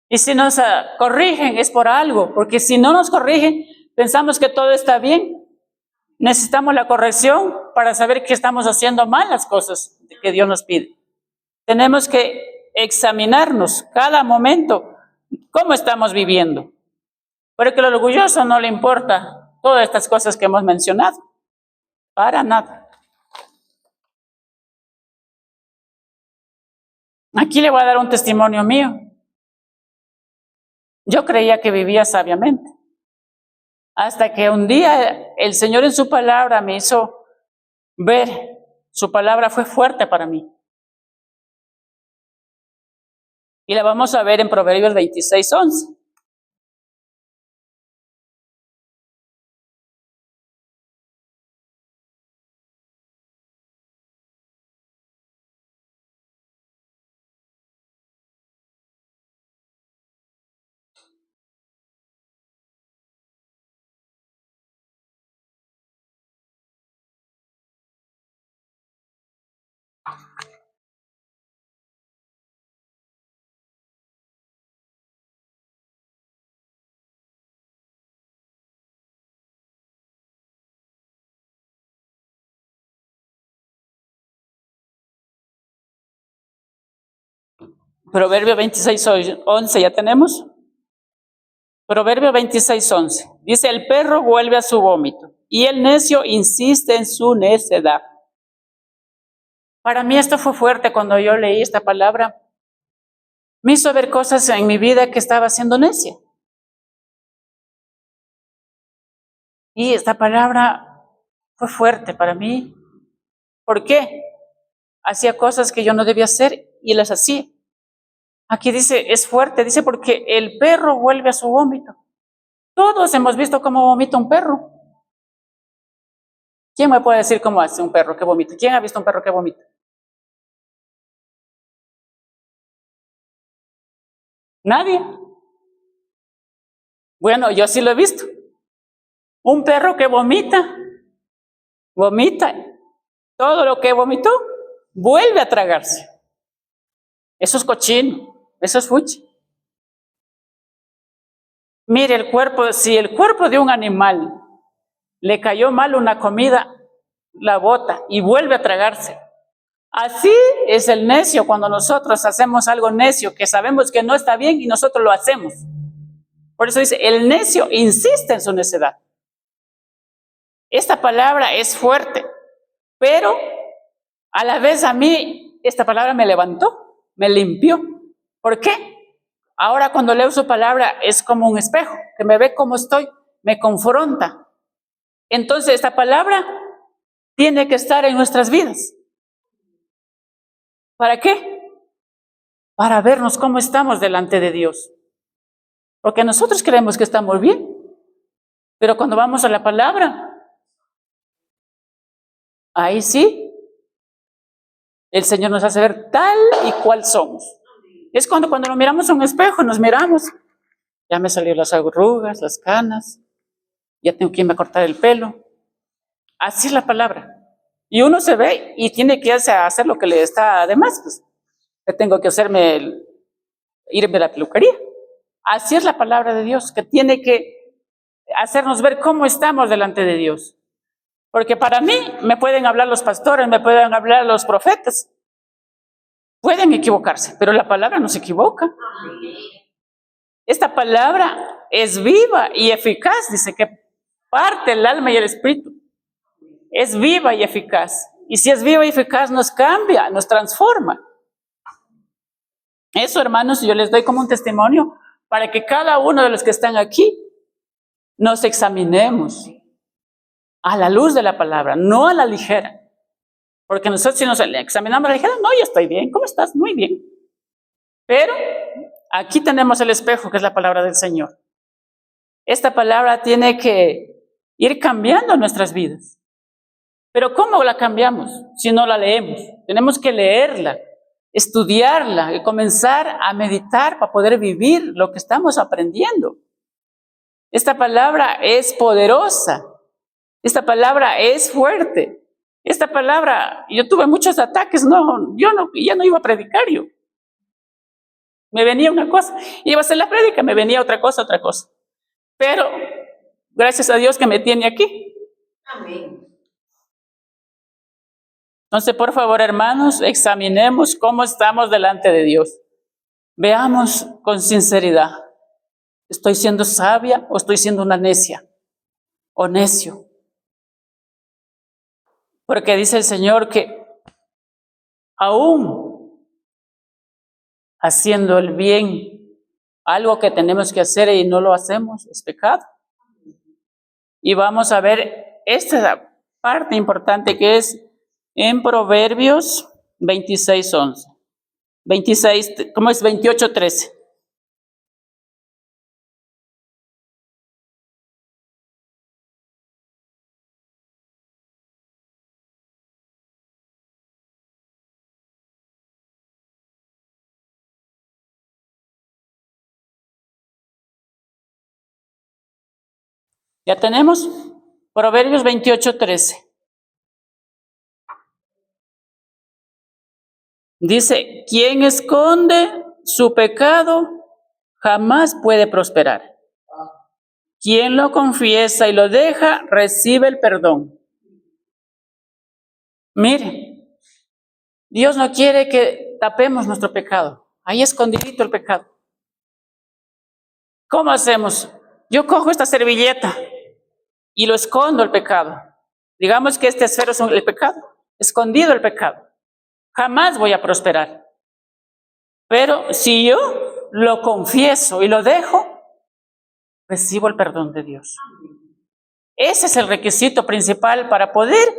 Speaker 1: Y si nos corrigen es por algo, porque si no nos corrigen, pensamos que todo está bien. Necesitamos la corrección para saber que estamos haciendo mal las cosas que Dios nos pide. Tenemos que examinarnos cada momento cómo estamos viviendo. Porque al orgulloso no le importa todas estas cosas que hemos mencionado. Para nada. Aquí le voy a dar un testimonio mío. Yo creía que vivía sabiamente. Hasta que un día el Señor en su palabra me hizo ver, su palabra fue fuerte para mí. Y la vamos a ver en Proverbios 26:11. Proverbio 26:11, ¿ya tenemos? Proverbio 26:11. Dice, el perro vuelve a su vómito y el necio insiste en su necedad. Para mí esto fue fuerte cuando yo leí esta palabra. Me hizo ver cosas en mi vida que estaba siendo necia. Y esta palabra fue fuerte para mí. ¿Por qué? Hacía cosas que yo no debía hacer y las hacía. Aquí dice, es fuerte, dice porque el perro vuelve a su vómito. Todos hemos visto cómo vomita un perro. ¿Quién me puede decir cómo hace un perro que vomita? ¿Quién ha visto un perro que vomita? Nadie. Bueno, yo sí lo he visto. Un perro que vomita, todo lo que vomitó, vuelve a tragarse. Eso es cochino, eso es fuchi. Mire el cuerpo, si el cuerpo de un animal le cayó mal una comida, la bota y vuelve a tragarse. Así es el necio cuando nosotros hacemos algo necio que sabemos que no está bien y nosotros lo hacemos. Por eso dice, el necio insiste en su necedad. Esta palabra es fuerte, pero a la vez a mí esta palabra me levantó, me limpió. ¿Por qué? Ahora cuando leo su palabra es como un espejo, que me ve cómo estoy, me confronta. Entonces esta palabra tiene que estar en nuestras vidas. ¿Para qué? Para vernos cómo estamos delante de Dios. Porque nosotros creemos que estamos bien, pero cuando vamos a la palabra, ahí sí, el Señor nos hace ver tal y cual somos. Es cuando nos miramos a un espejo, nos miramos, ya me salieron las arrugas, las canas, ya tengo que irme a cortar el pelo. Así es la palabra. Y uno se ve y tiene que hacer lo que le está de más. Pues. Tengo que hacerme irme a la peluquería. Así es la palabra de Dios, que tiene que hacernos ver cómo estamos delante de Dios. Porque para mí me pueden hablar los pastores, me pueden hablar los profetas. Pueden equivocarse, pero la palabra no se equivoca. Esta palabra es viva y eficaz, dice que parte el alma y el espíritu. Es viva y eficaz. Y si es viva y eficaz, nos cambia, nos transforma. Eso, hermanos, yo les doy como un testimonio para que cada uno de los que están aquí nos examinemos a la luz de la palabra, no a la ligera. Porque nosotros si nos examinamos a la ligera, no, yo estoy bien, ¿cómo estás? Muy bien. Pero aquí tenemos el espejo, que es la palabra del Señor. Esta palabra tiene que ir cambiando nuestras vidas. Pero ¿cómo la cambiamos si no la leemos? Tenemos que leerla, estudiarla y comenzar a meditar para poder vivir lo que estamos aprendiendo. Esta palabra es poderosa. Esta palabra es fuerte. Esta palabra, yo tuve muchos ataques, ya no iba a predicar yo. Me venía una cosa, iba a hacer la prédica, me venía otra cosa. Pero gracias a Dios que me tiene aquí.
Speaker 3: Amén.
Speaker 1: Entonces, por favor, hermanos, examinemos cómo estamos delante de Dios. Veamos con sinceridad. ¿Estoy siendo sabia o estoy siendo una necia o necio? Porque dice el Señor que aún haciendo el bien, algo que tenemos que hacer y no lo hacemos, es pecado. Y vamos a ver esta parte importante que es en Proverbios 26:11. 26, ¿cómo es? 28:13. ¿Ya tenemos? Proverbios 28:13. Dice, quien esconde su pecado jamás puede prosperar. Quien lo confiesa y lo deja, recibe el perdón. Mire, Dios no quiere que tapemos nuestro pecado. Ahí escondidito el pecado. ¿Cómo hacemos? Yo cojo esta servilleta y lo escondo el pecado. Digamos que este esfero es el pecado, escondido el pecado. Jamás voy a prosperar. Pero si yo lo confieso y lo dejo, recibo el perdón de Dios. Ese es el requisito principal para poder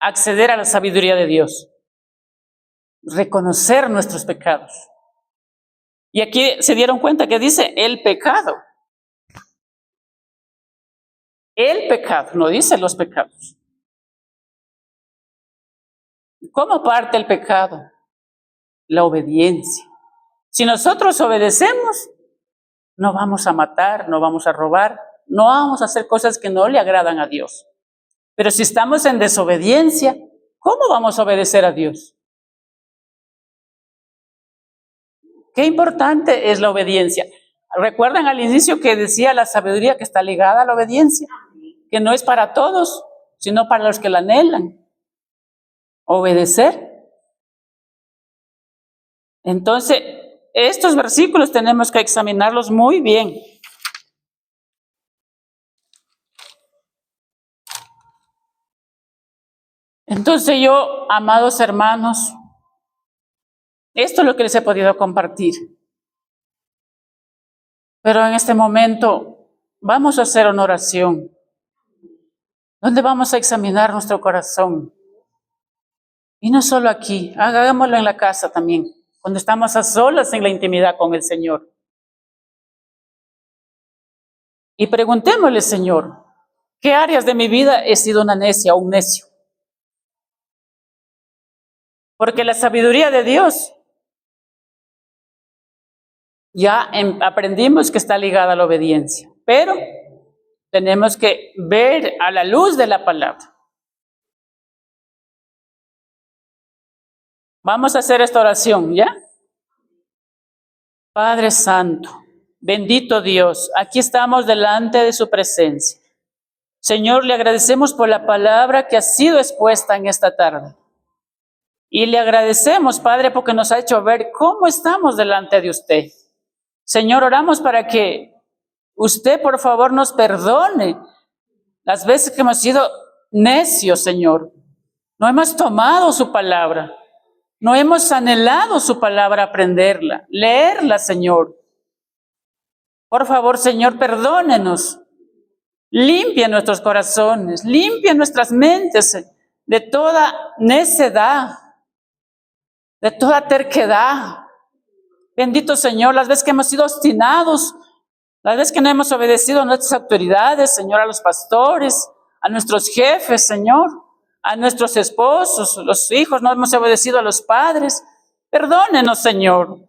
Speaker 1: acceder a la sabiduría de Dios. Reconocer nuestros pecados. Y aquí se dieron cuenta que dice el pecado. El pecado, no dice los pecados. ¿Cómo parte el pecado? La obediencia. Si nosotros obedecemos, no vamos a matar, no vamos a robar, no vamos a hacer cosas que no le agradan a Dios. Pero si estamos en desobediencia, ¿cómo vamos a obedecer a Dios? Qué importante es la obediencia. ¿Recuerdan al inicio que decía la sabiduría que está ligada a la obediencia? Que no es para todos, sino para los que la anhelan. Obedecer. Entonces, estos versículos tenemos que examinarlos muy bien. Entonces yo, amados hermanos, esto es lo que les he podido compartir. Pero en este momento vamos a hacer una oración, donde vamos a examinar nuestro corazón. Y no solo aquí, hagámoslo en la casa también, cuando estamos a solas en la intimidad con el Señor. Y preguntémosle, Señor, ¿qué áreas de mi vida he sido una necia o un necio? Porque la sabiduría de Dios ya aprendimos que está ligada a la obediencia, pero tenemos que ver a la luz de la palabra. Vamos a hacer esta oración, ¿ya? Padre Santo, bendito Dios, aquí estamos delante de su presencia. Señor, le agradecemos por la palabra que ha sido expuesta en esta tarde. Y le agradecemos, Padre, porque nos ha hecho ver cómo estamos delante de usted. Señor, oramos para que usted, por favor, nos perdone las veces que hemos sido necios, Señor. No hemos tomado su palabra. No hemos anhelado su palabra, aprenderla, leerla, Señor. Por favor, Señor, perdónenos. Limpia nuestros corazones, limpia nuestras mentes de toda necedad, de toda terquedad. Bendito Señor, las veces que hemos sido obstinados, las veces que no hemos obedecido a nuestras autoridades, Señor, a los pastores, a nuestros jefes, Señor, a nuestros esposos, los hijos, no hemos obedecido a los padres. Perdónenos, Señor.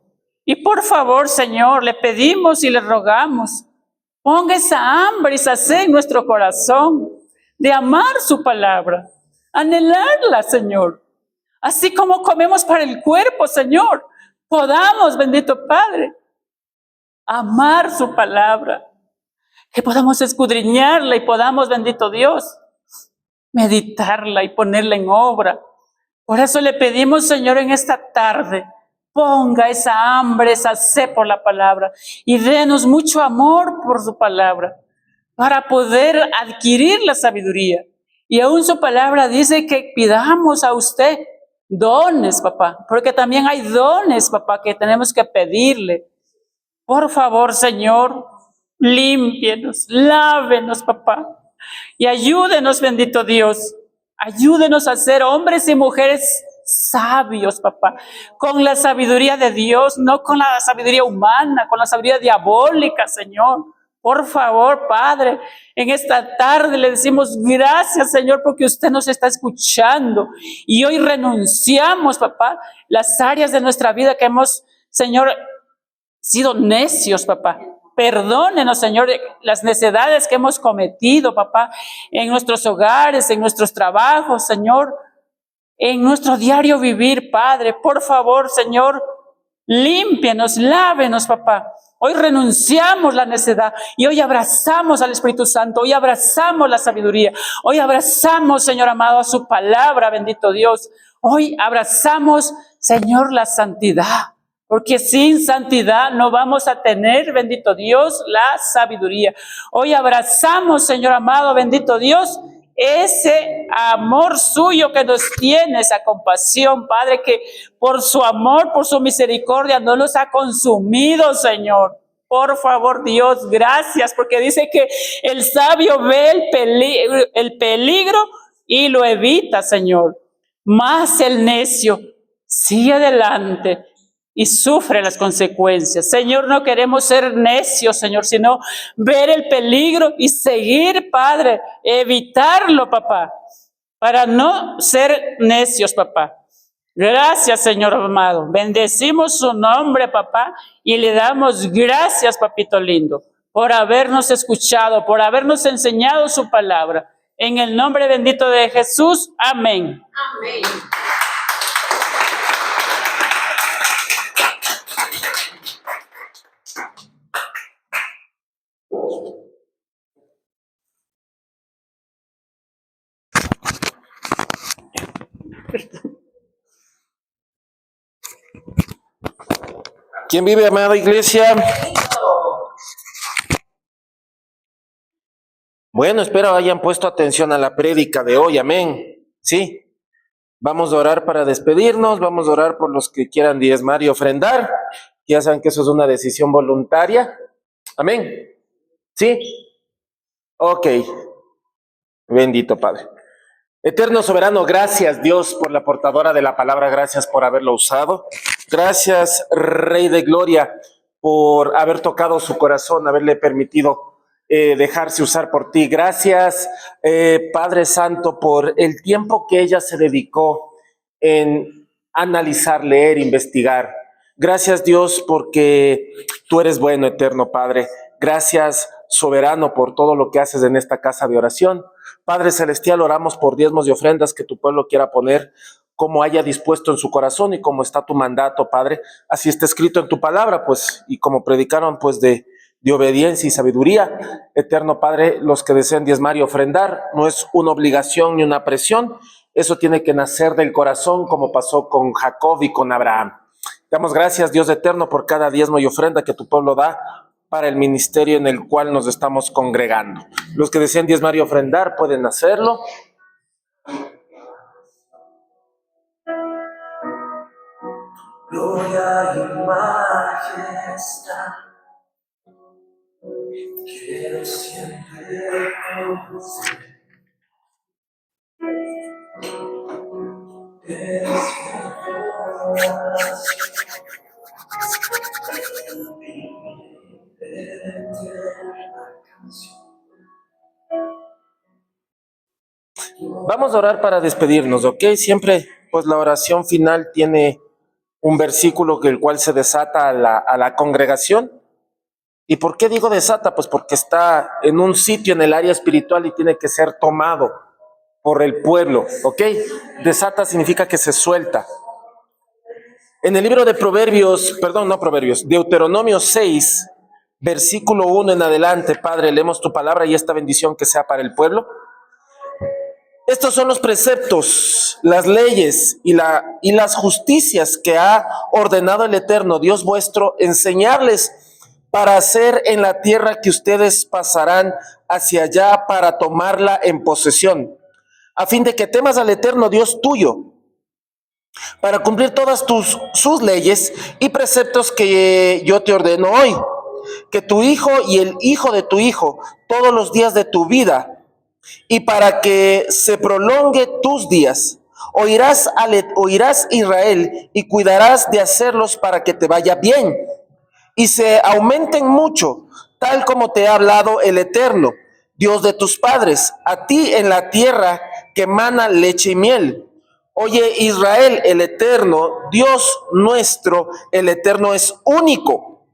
Speaker 1: Y por favor, Señor, le pedimos y le rogamos, ponga esa hambre y esa sed en nuestro corazón de amar su palabra, anhelarla, Señor. Así como comemos para el cuerpo, Señor, podamos, bendito Padre, amar su palabra, que podamos escudriñarla y podamos, bendito Dios, meditarla y ponerla en obra. Por eso le pedimos, Señor, en esta tarde, ponga esa hambre, esa sed por la palabra y denos mucho amor por su palabra para poder adquirir la sabiduría. Y aún su palabra dice que pidamos a usted dones, papá, porque también hay dones, papá, que tenemos que pedirle. Por favor, Señor, límpienos, lávenos, papá, y ayúdenos, bendito Dios. Ayúdenos a ser hombres y mujeres sabios, papá, con la sabiduría de Dios, no con la sabiduría humana, con la sabiduría diabólica, Señor. Por favor, Padre, en esta tarde le decimos gracias, Señor, porque usted nos está escuchando. Y hoy renunciamos, papá, las áreas de nuestra vida que hemos, Señor, sido necios, papá. Perdónenos, Señor, las necedades que hemos cometido, papá, en nuestros hogares, en nuestros trabajos, Señor, en nuestro diario vivir, Padre. Por favor, Señor, límpienos, lávenos, papá. Hoy renunciamos la necedad y hoy abrazamos al Espíritu Santo, hoy abrazamos la sabiduría, hoy abrazamos, Señor amado, a su palabra, bendito Dios. Hoy abrazamos, Señor, la santidad, porque sin santidad no vamos a tener, bendito Dios, la sabiduría. Hoy abrazamos, Señor amado, bendito Dios, ese amor suyo que nos tiene, esa compasión, Padre, que por su amor, por su misericordia, no nos ha consumido, Señor. Por favor, Dios, gracias, porque dice que el sabio ve el peligro y lo evita, Señor. Mas el necio sigue adelante y sufre las consecuencias. Señor, no queremos ser necios, Señor, sino ver el peligro y seguir, Padre, evitarlo, papá, para no ser necios, papá. Gracias, Señor amado. Bendecimos su nombre, papá, y le damos gracias, papito lindo, por habernos escuchado, por habernos enseñado su palabra. En el nombre bendito de Jesús, amén.
Speaker 3: Amén.
Speaker 2: ¿Quién vive, amada iglesia? Bueno, espero hayan puesto atención a la prédica de hoy, amén. Sí, vamos a orar para despedirnos, vamos a orar por los que quieran diezmar y ofrendar. Ya saben que eso es una decisión voluntaria, amén. Sí, ok, bendito Padre. Eterno soberano, gracias Dios por la portadora de la palabra, gracias por haberlo usado. Gracias, Rey de Gloria, por haber tocado su corazón, haberle permitido dejarse usar por ti. Gracias, Padre Santo, por el tiempo que ella se dedicó en analizar, leer, investigar. Gracias, Dios, porque tú eres bueno, eterno Padre. Gracias, soberano, por todo lo que haces en esta casa de oración. Padre Celestial, oramos por diezmos y ofrendas que tu pueblo quiera poner como haya dispuesto en su corazón y como está tu mandato, Padre. Así está escrito en tu palabra, pues, y como predicaron, pues, de obediencia y sabiduría. Eterno Padre, los que deseen diezmar y ofrendar, no es una obligación ni una presión, eso tiene que nacer del corazón, como pasó con Jacob y con Abraham. Damos gracias, Dios eterno, por cada diezmo y ofrenda que tu pueblo da para el ministerio en el cual nos estamos congregando. Los que deseen diezmar y ofrendar pueden hacerlo. Gloria y majestad, quiero siempre conocer. Vamos a orar para despedirnos, ¿ok? Siempre, pues la oración final tiene un versículo que el cual se desata a la congregación. ¿Y por qué digo desata? Pues porque está en un sitio en el área espiritual y tiene que ser tomado por el pueblo, ¿ok? Desata significa que se suelta. En el libro de Deuteronomio 6, versículo 1 en adelante, Padre, leemos tu palabra y esta bendición que sea para el pueblo. Estos son los preceptos, las leyes y las justicias que ha ordenado el Eterno, Dios vuestro, enseñarles para hacer en la tierra que ustedes pasarán hacia allá para tomarla en posesión, a fin de que temas al Eterno Dios tuyo, para cumplir todas sus leyes y preceptos que yo te ordeno hoy, que tu hijo y el hijo de tu hijo todos los días de tu vida, y para que se prolongue tus días, oirás Israel y cuidarás de hacerlos para que te vaya bien y se aumenten mucho, tal como te ha hablado el Eterno, Dios de tus padres, a ti en la tierra que mana leche y miel. Oye Israel, el Eterno, Dios nuestro, el Eterno es único.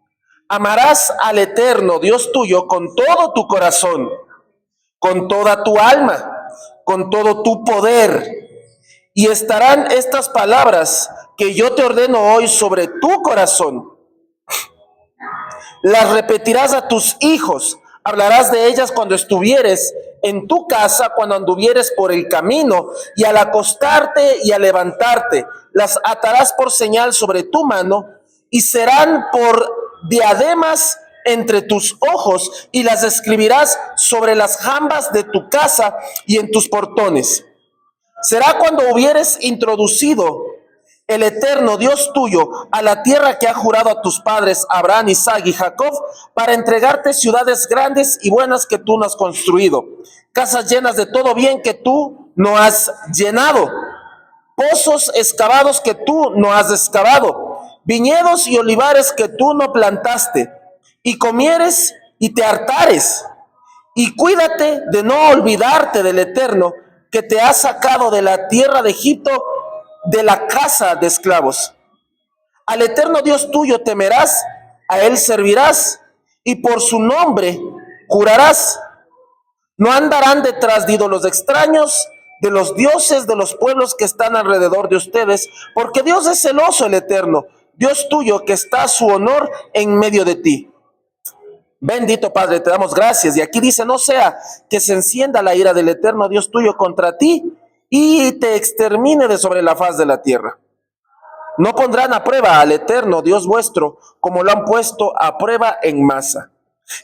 Speaker 2: Amarás al Eterno, Dios tuyo, con todo tu corazón, con toda tu alma, con todo tu poder. Y estarán estas palabras que yo te ordeno hoy sobre tu corazón. Las repetirás a tus hijos, hablarás de ellas cuando estuvieres en tu casa, cuando anduvieres por el camino, y al acostarte y al levantarte, las atarás por señal sobre tu mano, y serán por diademas entre tus ojos, y las escribirás sobre las jambas de tu casa y en tus portones. Será cuando hubieres introducido el Eterno Dios tuyo a la tierra que ha jurado a tus padres Abraham, Isaac y Jacob, para entregarte ciudades grandes y buenas que tú no has construido, casas llenas de todo bien que tú no has llenado, pozos excavados que tú no has excavado, viñedos y olivares que tú no plantaste, y comieres y te hartares. Y cuídate de no olvidarte del Eterno que te ha sacado de la tierra de Egipto, de la casa de esclavos. Al Eterno Dios tuyo temerás, a Él servirás, y por su nombre jurarás. No andarán detrás de ídolos extraños, de los dioses de los pueblos que están alrededor de ustedes, porque Dios es celoso, el Eterno, Dios tuyo, que está su honor en medio de ti. Bendito Padre, te damos gracias. Y aquí dice, no sea que se encienda la ira del Eterno Dios tuyo contra ti y te extermine de sobre la faz de la tierra. No pondrán a prueba al Eterno Dios vuestro como lo han puesto a prueba en Masa.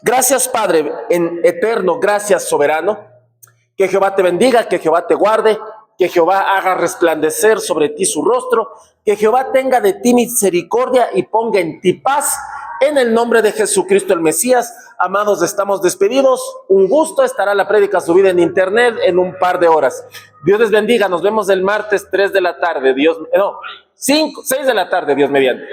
Speaker 2: Gracias Padre en eterno, gracias soberano. Que Jehová te bendiga, que Jehová te guarde, que Jehová haga resplandecer sobre ti su rostro, que Jehová tenga de ti misericordia y ponga en ti paz. En el nombre de Jesucristo el Mesías, amados, estamos despedidos. Un gusto, estará la prédica subida en internet en un par de horas. Dios les bendiga, nos vemos el martes 3 de la tarde, 6 de la tarde, Dios mediante.